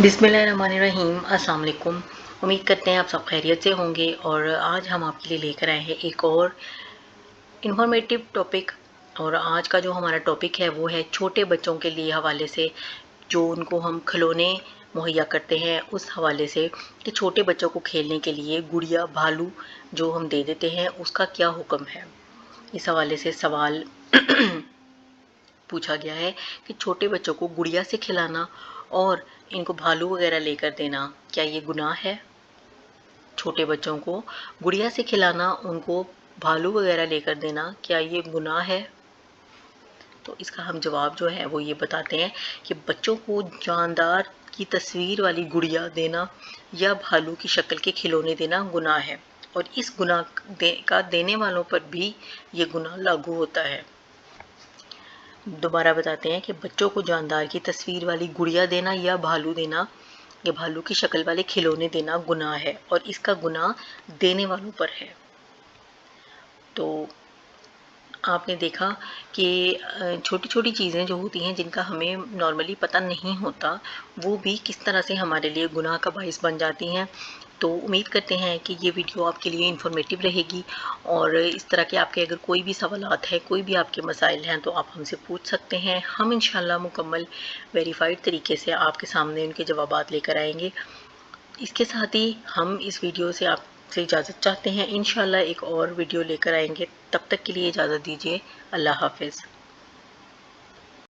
बिस्मिल्लाहिर्रहमानिर्रहीम। अस्सलाम वालेकुम। उम्मीद करते हैं आप सब खैरियत से होंगे और आज हम आपके लिए लेकर आए हैं एक और इन्फॉर्मेटिव टॉपिक। और आज का जो हमारा टॉपिक है वो है छोटे बच्चों के लिए हवाले से, जो उनको हम खिलौने मुहैया करते हैं उस हवाले से कि छोटे बच्चों को खेलने के लिए गुड़िया भालू जो हम दे देते हैं उसका क्या हुक्म है। इस हवाले से सवाल पूछा गया है कि छोटे बच्चों को गुड़िया से खिलाना और इनको भालू वगैरह लेकर देना क्या ये गुनाह है। छोटे बच्चों को गुड़िया से खिलाना, उनको भालू वगैरह लेकर देना क्या ये गुनाह है। तो इसका हम जवाब जो है वो ये बताते हैं कि बच्चों को जानदार की तस्वीर वाली गुड़िया देना या भालू की शक्ल के खिलौने देना गुनाह है, और इस गुनाह का देने वालों पर भी ये गुनाह लागू होता है। दोबारा बताते हैं कि बच्चों को जानदार की तस्वीर वाली गुड़िया देना या भालू देना या भालू की शक्ल वाले खिलौने देना गुनाह है, और इसका गुनाह देने वालों पर है। तो आपने देखा कि छोटी छोटी चीज़ें जो होती हैं जिनका हमें नॉर्मली पता नहीं होता, वो भी किस तरह से हमारे लिए गुनाह का बाइस बन जाती हैं। तो उम्मीद करते हैं कि ये वीडियो आपके लिए इन्फॉर्मेटिव रहेगी, और इस तरह के आपके अगर कोई भी सवालात हैं, कोई भी आपके मसाइल हैं तो आप हमसे पूछ सकते हैं। हम इंशाल्लाह मुकम्मल वेरीफाइड तरीके से आपके सामने उनके जवाबात लेकर आएंगे। इसके साथ ही हम इस वीडियो से आपसे इजाज़त चाहते हैं। इंशाल्लाह एक और वीडियो लेकर आएंगे। तब तक के लिए इजाज़त दीजिए। अल्लाह हाफ़िज़।